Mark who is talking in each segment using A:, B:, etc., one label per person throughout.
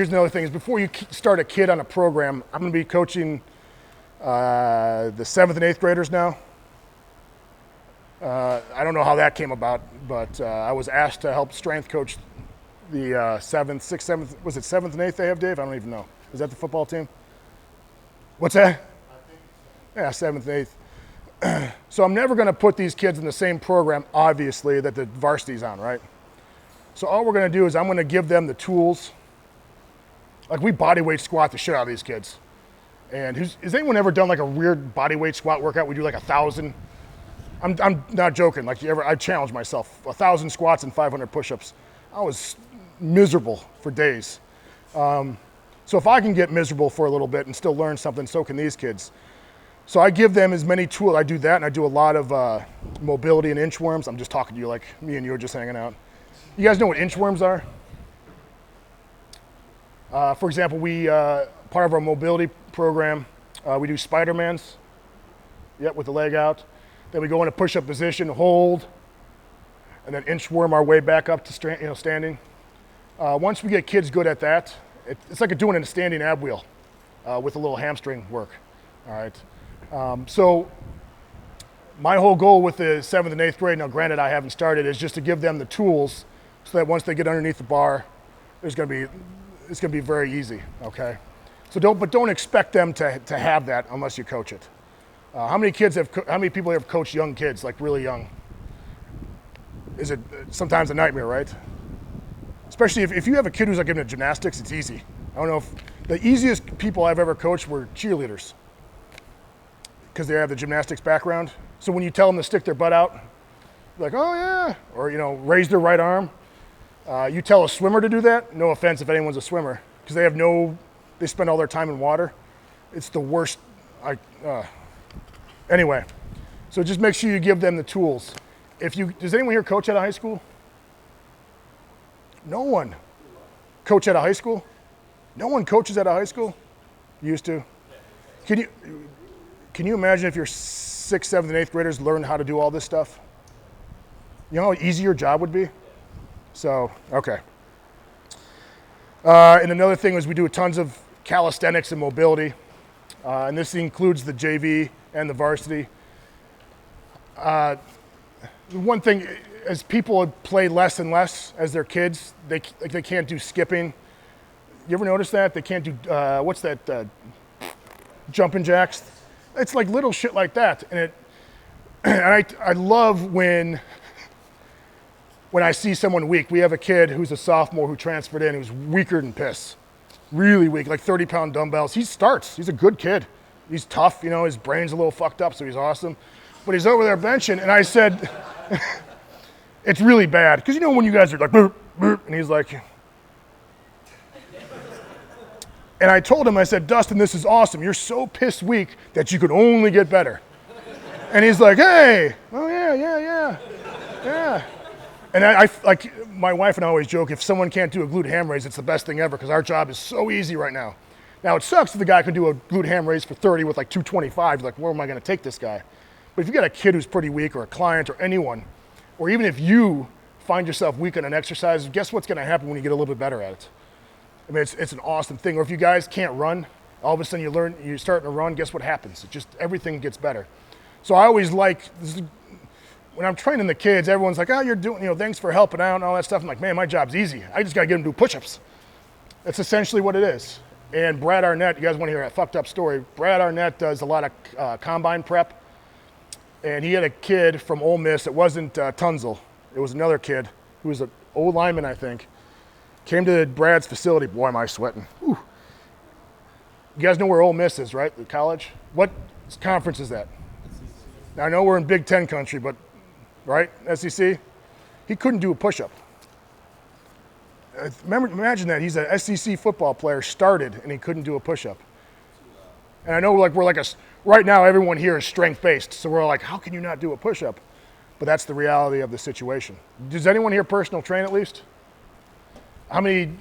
A: here's another thing, is before you start a kid on a program, I'm gonna be coaching the 7th and 8th graders now. I don't know how that came about, but I was asked to help strength coach the 7th, 6th, 7th, was it 7th and 8th they have, Dave? I don't even know. Is that the football team? What's that? Yeah, 7th and 8th. So I'm never gonna put these kids in the same program, obviously, that the varsity's on, right? So all we're gonna do is I'm gonna give them the tools. Like we bodyweight squat the shit out of these kids. And has anyone ever done like a weird bodyweight squat workout? We do like 1,000. I'm not joking. Like I challenged myself. 1,000 squats and 500 push-ups. I was miserable for days. So if I can get miserable for a little bit and still learn something, so can these kids. So I give them as many tools. I do that, and I do a lot of mobility and inchworms. I'm just talking to you like me and you are just hanging out. You guys know what inchworms are? For example, part of our mobility program, we do Spider-Mans. Yep, with the leg out. Then we go into push-up position, hold, and then inchworm our way back up to standing. Once we get kids good at that, it's like doing a standing ab wheel with a little hamstring work. All right. So my whole goal with the 7th and 8th grade, now granted I haven't started, is just to give them the tools so that once they get underneath the bar, it's gonna be very easy. Okay. So don't expect them to have that unless you coach it. How many people have coached young kids, like really young? Is it sometimes a nightmare, right? Especially if you have a kid who's like into gymnastics, it's easy. I don't know if the easiest people I've ever coached were cheerleaders because they have the gymnastics background. So when you tell them to stick their butt out, like, oh yeah, or raise their right arm. You tell a swimmer to do that, no offense if anyone's a swimmer, because they spend all their time in water. It's the worst. Anyway, so just make sure you give them the tools. Does anyone here coach at a high school? No one. Coach at a high school? No one coaches at a high school? Used to? Can you imagine if your 6th, 7th, and 8th graders learned how to do all this stuff? You know how easy your job would be? So, okay. And another thing is we do tons of calisthenics and mobility. And this includes the JV and the varsity. One thing, as people play less and less as their kids, they can't do skipping. You ever notice that? They can't do, what's that, jumping jacks? It's like little shit like that. And I love when I see someone weak. We have a kid who's a sophomore who transferred in who's weaker than piss. Really weak, like 30-pound dumbbells. He starts, he's a good kid. He's tough, his brain's a little fucked up, so he's awesome. But he's over there benching, and I said, it's really bad. Because when you guys are like, burp, burp, and he's like, and I told him, I said, Dustin, this is awesome. You're so piss weak that you could only get better. And he's like, hey, oh yeah. And I like, my wife and I always joke, if someone can't do a glute ham raise, it's the best thing ever, because our job is so easy right now. Now it sucks if the guy can do a glute ham raise for 30 with like 225, you're like, where am I gonna take this guy? But if you got a kid who's pretty weak, or a client, or anyone, or even if you find yourself weak on an exercise, guess what's gonna happen when you get a little bit better at it? I mean, it's an awesome thing. Or if you guys can't run, all of a sudden you're starting to run, guess what happens? Everything gets better. So I always when I'm training the kids, everyone's like, oh, you're doing, thanks for helping out and all that stuff. I'm like, man, my job's easy. I just gotta get them to do push-ups. That's essentially what it is. And Brad Arnett, you guys wanna hear a fucked up story? Brad Arnett does a lot of combine prep. And he had a kid from Ole Miss. It wasn't Tunzel. It was another kid who was an old lineman, I think. Came to Brad's facility. Boy, am I sweating. Whew. You guys know where Ole Miss is, right? The college? What conference is that? Now, I know we're in Big Ten country, but, right? SEC? He couldn't do a push-up. Imagine that. He's an SEC football player, started, and he couldn't do a push-up. And I know right now everyone here is strength-based, so we're all like, how can you not do a push-up? But that's the reality of the situation. Does anyone here personal train at least? How many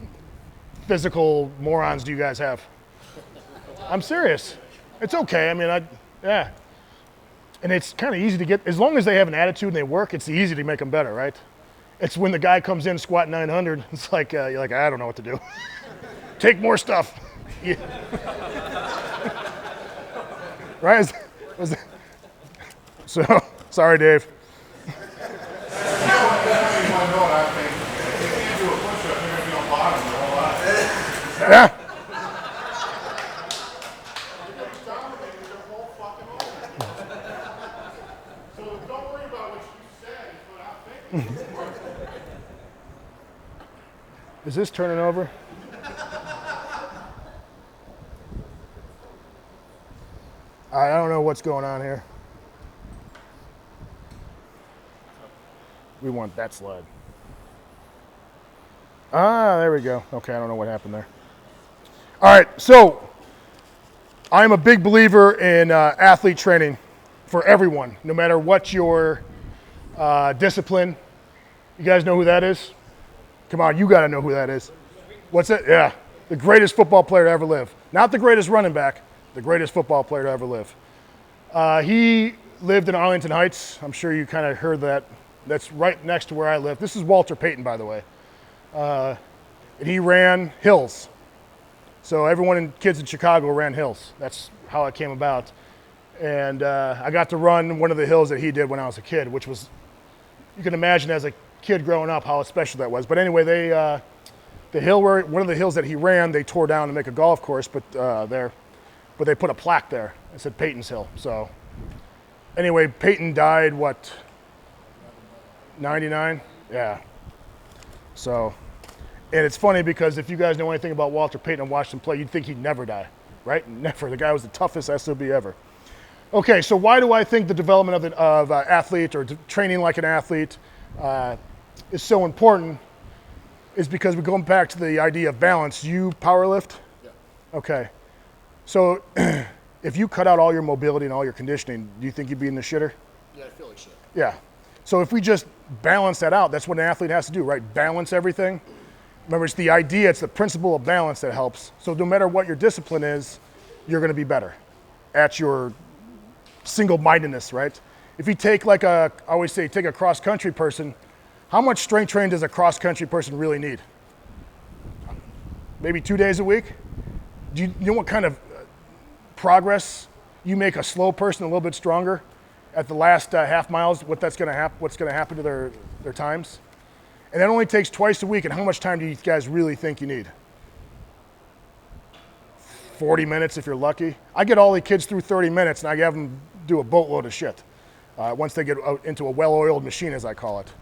A: physical morons do you guys have? I'm serious. It's okay. I mean, yeah. And it's kind of easy to get, as long as they have an attitude and they work, it's easy to make them better, right? It's when the guy comes in squat 900, it's like, you're like, I don't know what to do. Take more stuff. Yeah. Right? So, sorry, Dave. Yeah. So don't worry about what you said, but I'm thinking. Is this turning over? I don't know what's going on here. We want that slide. Ah, there we go. Okay, I don't know what happened there. All right, so I'm a big believer in athlete training for everyone, no matter what your discipline. You guys know who that is? Come on, you got to know who that is. What's it? Yeah, the greatest football player to ever live. Not the greatest running back, the greatest football player to ever live. He lived in Arlington Heights. I'm sure you kind of heard that. That's right next to where I live. This is Walter Payton, by the way. And he ran hills. So everyone kids in Chicago ran hills. That's how it came about. And I got to run one of the hills that he did when I was a kid, which was, you can imagine as a kid growing up how special that was. But anyway, the hill where, one of the hills that he ran, they tore down to make a golf course, but they put a plaque there. It said Payton's Hill. So anyway, Payton died, what, 99? Yeah. So, and it's funny because if you guys know anything about Walter Payton and watched him play, you'd think he'd never die, right? Never. The guy was the toughest SOB ever. Okay, so why do I think the development of athlete or training like an athlete is so important? Is because we're going back to the idea of balance. You powerlift? Yeah. Okay. So if you cut out all your mobility and all your conditioning, do you think you'd be in the shitter?
B: Yeah, I feel like shit.
A: Yeah. So if we just balance that out, that's what an athlete has to do, right? Balance everything. Remember, it's the idea, it's the principle of balance that helps. So no matter what your discipline is, you're going to be better at your single-mindedness, right? If you take I always say, take a cross-country person, how much strength training does a cross-country person really need? Maybe 2 days a week? Do you know what kind of progress you make a slow person a little bit stronger at the last half miles, what's going to happen to their times? And that only takes twice a week, and how much time do you guys really think you need? 40 minutes if you're lucky. I get all the kids through 30 minutes, and I have them do a boatload of shit once they get out into a well-oiled machine, as I call it.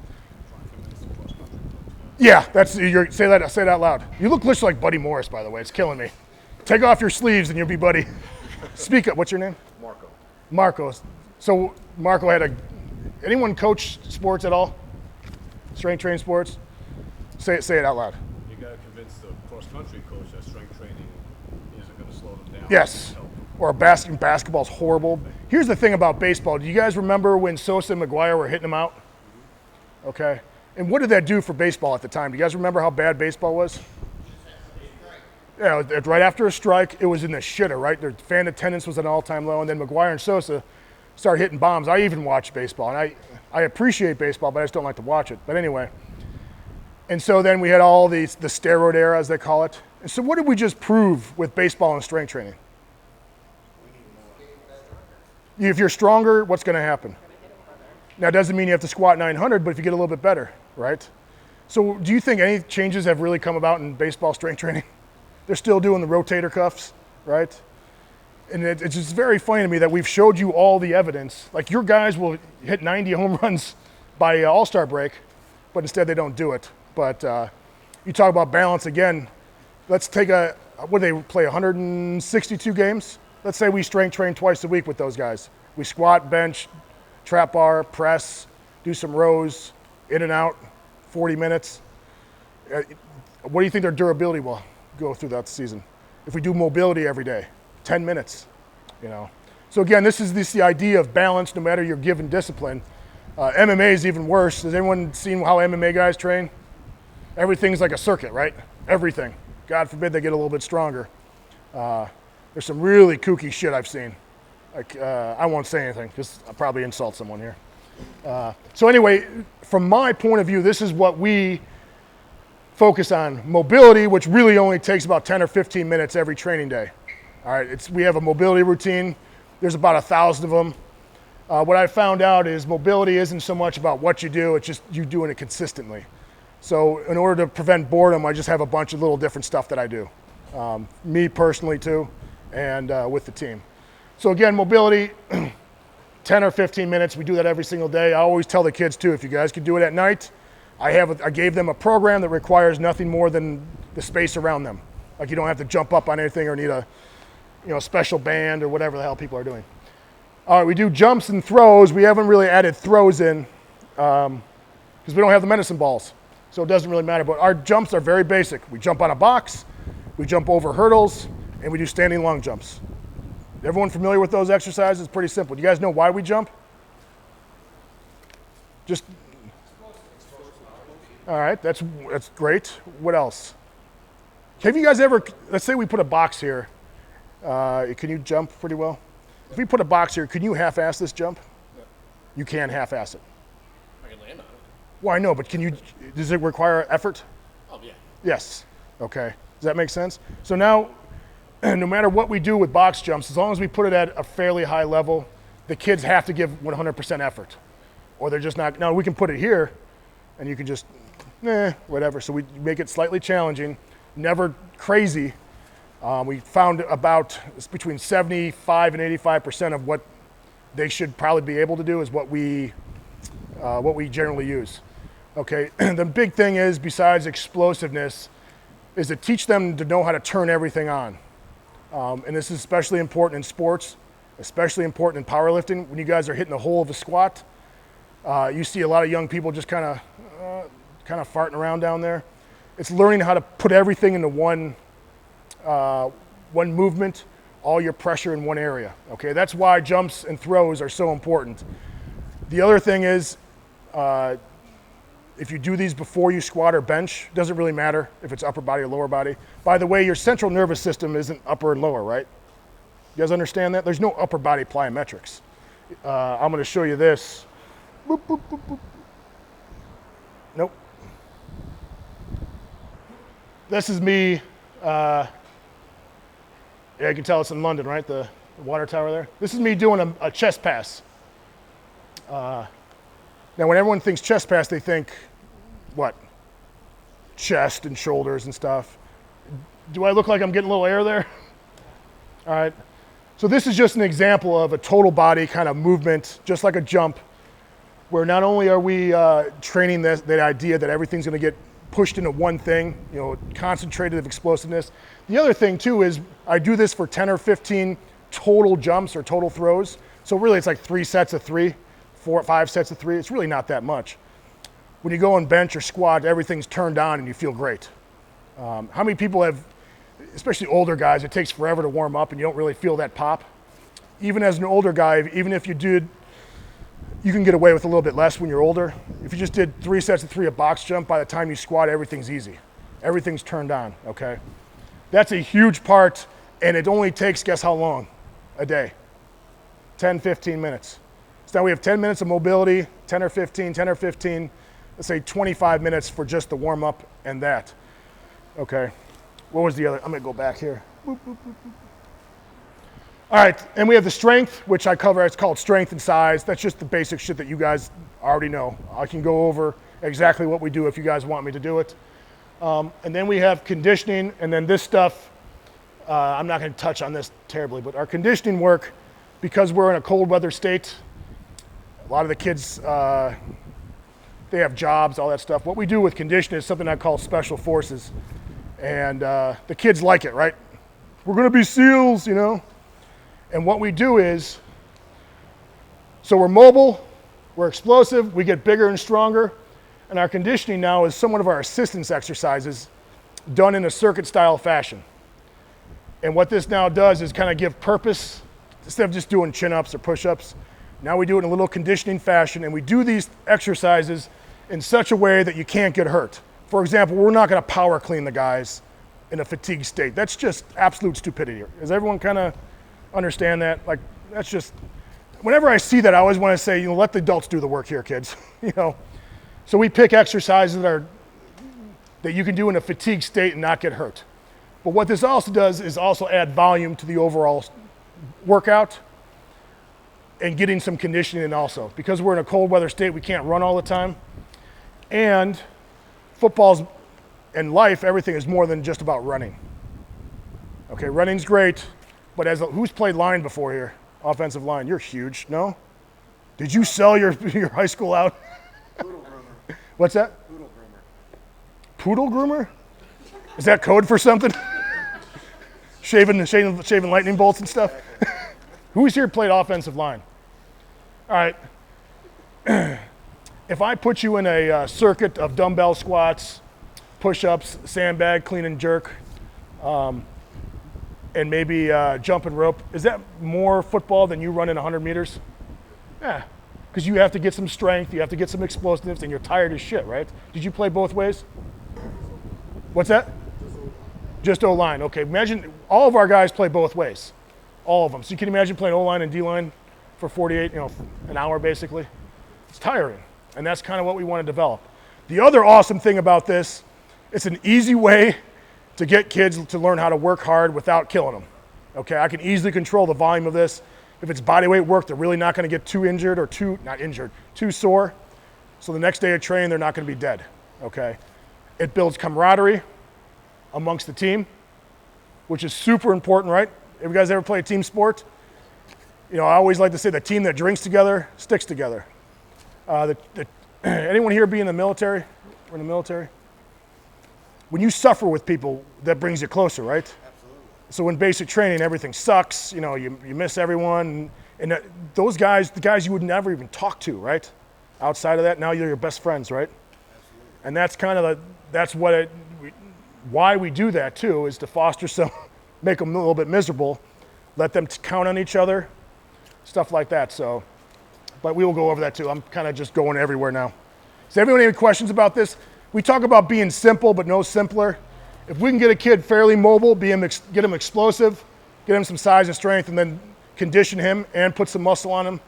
A: Yeah, say that out loud. You look literally like Buddy Morris, by the way. It's killing me. Take off your sleeves and you'll be Buddy. Speak up. What's your name?
B: Marco.
A: Marco. So Marco anyone coach sports at all? Strength training sports? Say it out loud.
C: You got to convince the cross-country coach that strength training isn't going to slow them down.
A: Yes. Or basketball's horrible. Here's the thing about baseball. Do you guys remember when Sosa and McGuire were hitting them out? Okay. And what did that do for baseball at the time? Do you guys remember how bad baseball was? Yeah, right after a strike, it was in the shitter, right? Their fan attendance was at an all-time low, and then McGuire and Sosa started hitting bombs. I even watched baseball, and I appreciate baseball, but I just don't like to watch it. But anyway, and so then we had all the steroid era, as they call it. And so what did we just prove with baseball and strength training? If you're stronger, what's going to happen? Now, it doesn't mean you have to squat 900, but if you get a little bit better, right? So do you think any changes have really come about in baseball strength training? They're still doing the rotator cuffs, right? And it's just very funny to me that we've showed you all the evidence. Like your guys will hit 90 home runs by All-Star break, but instead they don't do it. But you talk about balance again. Let's take what do they play, 162 games? Let's say we strength train twice a week with those guys. We squat, bench, trap bar, press, do some rows, in and out, 40 minutes. What do you think their durability will go through that season? If we do mobility every day, 10 minutes, So again, this is the idea of balance no matter your given discipline. MMA is even worse. Has anyone seen how MMA guys train? Everything's like a circuit, right? Everything. God forbid they get a little bit stronger. There's some really kooky shit I've seen. I won't say anything because I'll probably insult someone here. So anyway, from my point of view, this is what we focus on. Mobility, which really only takes about 10 or 15 minutes every training day. All right, we have a mobility routine. There's about 1,000 of them. What I found out is mobility isn't so much about what you do, it's just you doing it consistently. So in order to prevent boredom, I just have a bunch of little different stuff that I do. Me personally too, and with the team. So again, mobility, 10 or 15 minutes, we do that every single day. I always tell the kids too, if you guys can do it at night, I gave them a program that requires nothing more than the space around them. Like you don't have to jump up on anything or need a special band or whatever the hell people are doing. All right, we do jumps and throws. We haven't really added throws in because we don't have the medicine balls. So it doesn't really matter, but our jumps are very basic. We jump on a box, we jump over hurdles, and we do standing long jumps. Everyone familiar with those exercises? Pretty simple. Do you guys know why we jump? Just, all right, that's great. What else? Have you guys ever, let's say we put a box here. Can you jump pretty well? If we put a box here, can you half-ass this jump?
C: Yeah.
A: You can half-ass it.
C: I can land on it.
A: Well, I know, but does it require effort?
C: Oh, yeah.
A: Yes. Okay. Does that make sense? So now, no matter what we do with box jumps, as long as we put it at a fairly high level, the kids have to give 100% effort, or they're just not. Now we can put it here, and you can just, whatever. So we make it slightly challenging, never crazy. We found it's between 75 and 85% of what they should probably be able to do is what we generally use. Okay. The big thing is, besides explosiveness, is to teach them to know how to turn everything on. And this is especially important in sports, especially important in powerlifting. When you guys are hitting the hole of a squat, you see a lot of young people just kind of farting around down there. It's learning how to put everything into one movement, all your pressure in one area. Okay, that's why jumps and throws are so important. The other thing is, if you do these before you squat or bench, doesn't really matter if it's upper body or lower body. By the way, your central nervous system isn't upper and lower, right? You guys understand that? There's no upper body plyometrics. I'm going to show you this. Boop, boop, boop, boop. Nope. This is me. Yeah, you can tell it's in London, right? The water tower there. This is me doing a chest pass. Now, when everyone thinks chest pass, they think, what? Chest and shoulders and stuff. Do I look like I'm getting a little air there? All right. So this is just an example of a total body kind of movement, just like a jump, where not only are we training that idea that everything's going to get pushed into one thing, concentrated explosiveness. The other thing too is I do this for 10 or 15 total jumps or total throws. So really it's like 3 sets of 3, 4 or 5 sets of 3. It's really not that much. When you go on bench or squat, everything's turned on and you feel great. How many people have, especially older guys, it takes forever to warm up and you don't really feel that pop? Even as an older guy, even if you did, you can get away with a little bit less when you're older. If you just did 3 sets of 3 a box jump, by the time you squat, everything's easy. Everything's turned on, okay? That's a huge part, and it only takes, guess how long? A day. 10, 15 minutes. So now we have 10 minutes of mobility, 10 or 15, let's say 25 minutes for just the warm up and that. Okay, what was the other? I'm gonna go back here. Boop, boop, boop, boop. All right, and we have the strength, which I cover, it's called strength and size. That's just the basic shit that you guys already know. I can go over exactly what we do if you guys want me to do it. And then we have conditioning, and then this stuff, I'm not gonna touch on this terribly, but our conditioning work, because we're in a cold weather state, a lot of the kids, they have jobs, all that stuff. What we do with conditioning is something I call special forces. And the kids like it, right? We're gonna be SEALs, And what we do is, so we're mobile, we're explosive, we get bigger and stronger, and our conditioning now is somewhat of our assistance exercises done in a circuit style fashion. And what this now does is kind of give purpose, instead of just doing chin-ups or push-ups, now we do it in a little conditioning fashion, and we do these exercises in such a way that you can't get hurt. For example, we're not gonna power clean the guys in a fatigued state. That's just absolute stupidity. Does everyone kind of understand that? Like, that's just, whenever I see that, I always want to say, let the adults do the work here, kids. So we pick exercises that you can do in a fatigued state and not get hurt. But what this also does is also add volume to the overall workout and getting some conditioning in also. Because we're in a cold weather state, we can't run all the time. And football's and life, everything is more than just about running. Okay, running's great, but who's played line before here? Offensive line, you're huge, no? Did you sell your high school out?
B: Poodle groomer.
A: What's that?
B: Poodle groomer.
A: Poodle groomer? Is that code for something? shaving lightning bolts and stuff? Who's here played offensive line? All right. If I put you in a circuit of dumbbell squats, push-ups, sandbag, clean and jerk, and maybe jump and rope, is that more football than you running 100 meters? Yeah, because you have to get some strength, you have to get some explosiveness, and you're tired as shit, right? Did you play both ways? What's that? Just O-line, okay. Imagine all of our guys play both ways, all of them. So you can imagine playing O-line and D-line for 48, an hour basically. It's tiring, and that's kind of what we want to develop. The other awesome thing about this, it's an easy way to get kids to learn how to work hard without killing them. Okay, I can easily control the volume of this. If it's bodyweight work, they're really not going to get too injured or too sore. So the next day of training, they're not going to be dead. Okay, it builds camaraderie amongst the team, which is super important, right? Have you guys ever played a team sport? I always like to say the team that drinks together sticks together. Anyone here be in the military? We're in the military. When you suffer with people, that brings you closer, right?
B: Absolutely.
A: So in basic training, everything sucks. You miss everyone, and those guys, the guys you would never even talk to, right? Outside of that, now you're your best friends, right?
B: Absolutely.
A: And that's kind of why we do that too, is to foster some, make them a little bit miserable, let them count on each other, stuff like that. So, but we will go over that too. I'm kind of just going everywhere now. Does everyone have any questions about this? We talk about being simple, but no simpler. If we can get a kid fairly mobile, get him explosive, get him some size and strength, and then condition him and put some muscle on him,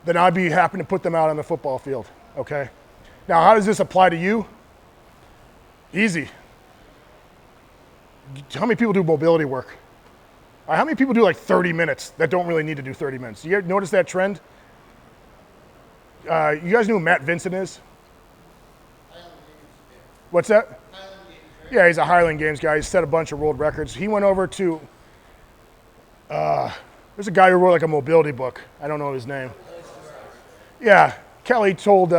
A: then I'd be happy to put them out on the football field, okay? Now, how does this apply to you? Easy. How many people do mobility work? How many people do like 30 minutes that don't really need to do 30 minutes? You notice that trend? You guys know who Matt Vincent is? What's that? Yeah, he's a Highland Games guy. He's set a bunch of world records. He went over to, there's a guy who wrote like a mobility book. I don't know his name. Yeah, Kelly told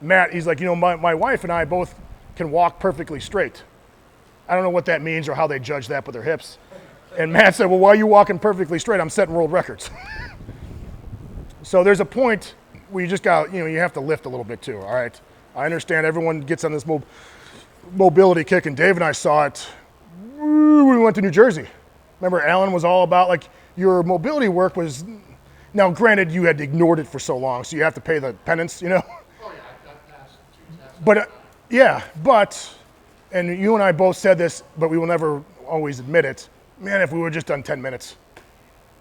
A: Matt, he's like, my wife and I both can walk perfectly straight. I don't know what that means or how they judge that with their hips. And Matt said, well, why are you walking perfectly straight? I'm setting world records. So there's a point where you just got, you have to lift a little bit too, all right? I understand everyone gets on this mobility kick, and Dave and I saw it when we went to New Jersey. Remember, Alan was all about, like, your mobility work was, now granted, you had ignored it for so long, so you have to pay the penance,
B: Oh yeah, I got past 2 tests.
A: But, and you and I both said this, but we will never always admit it, man, if we would just done 10 minutes,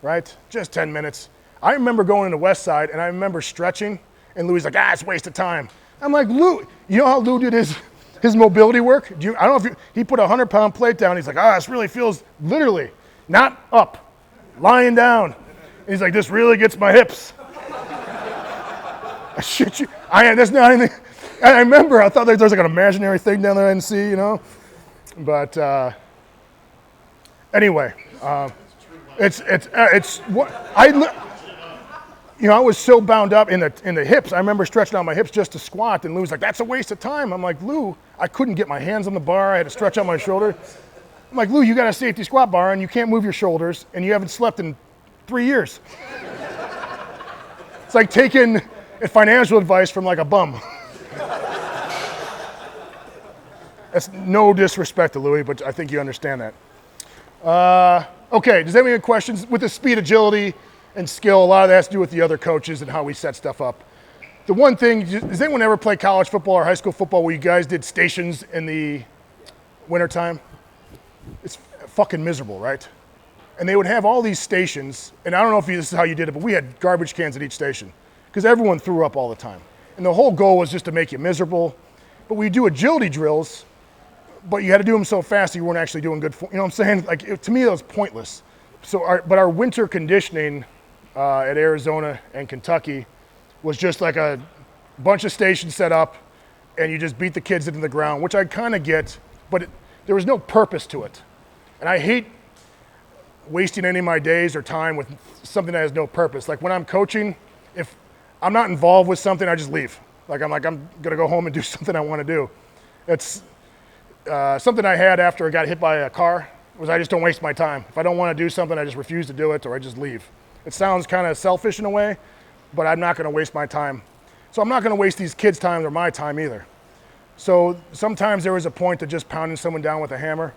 A: right? Just 10 minutes. I remember going to the West Side, and I remember stretching, and Louis like, it's a waste of time. I'm like, Lou, you know how Lou did his mobility work? I don't know if he put a 100-pound plate down. He's like, this really feels, literally, not up, lying down. And he's like, this really gets my hips. I shit you. That's not anything. I remember, I thought there was like an imaginary thing down there I didn't see, But anyway, it's what I was so bound up in the hips. I remember stretching out my hips just to squat, and Lou was like, that's a waste of time. I'm like, Lou, I couldn't get my hands on the bar. I had to stretch out my shoulder. I'm like, Lou, you got a safety squat bar, and you can't move your shoulders, and you haven't slept in 3 years. It's like taking financial advice from like a bum. That's no disrespect to Louis, but I think you understand that. Okay, does anyone have questions? With the speed, agility, and skill, a lot of that has to do with the other coaches and how we set stuff up. The one thing, does anyone ever play college football or high school football where you guys did stations in the wintertime? It's fucking miserable, right? And they would have all these stations, and I don't know if this is how you did it, but we had garbage cans at each station because everyone threw up all the time. And the whole goal was just to make you miserable. But we do agility drills, but you had to do them so fast you weren't actually doing good, you know what I'm saying? Like, to me, that was pointless. So our winter conditioning at Arizona and Kentucky was just like a bunch of stations set up, and you just beat the kids into the ground, which I kind of get, but there was no purpose to it. And I hate wasting any of my days or time with something that has no purpose. Like when I'm coaching, if I'm not involved with something, I just leave. I'm gonna go home and do something I want to do. It's something I had after I got hit by a car was I just don't waste my time. If I don't want to do something, I just refuse to do it or I just leave. It sounds kind of selfish in a way, but I'm not gonna waste my time. So I'm not gonna waste these kids' time or my time either. So sometimes there was a point to just pounding someone down with a hammer.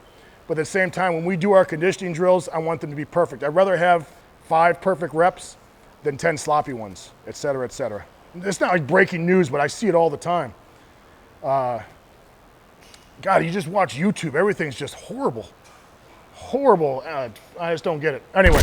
A: But at the same time, when we do our conditioning drills, I want them to be perfect. I'd rather have 5 perfect reps than 10 sloppy ones, et cetera, et cetera. It's not like breaking news, but I see it all the time. God, you just watch YouTube. Everything's just horrible. Horrible. I just don't get it. Anyway.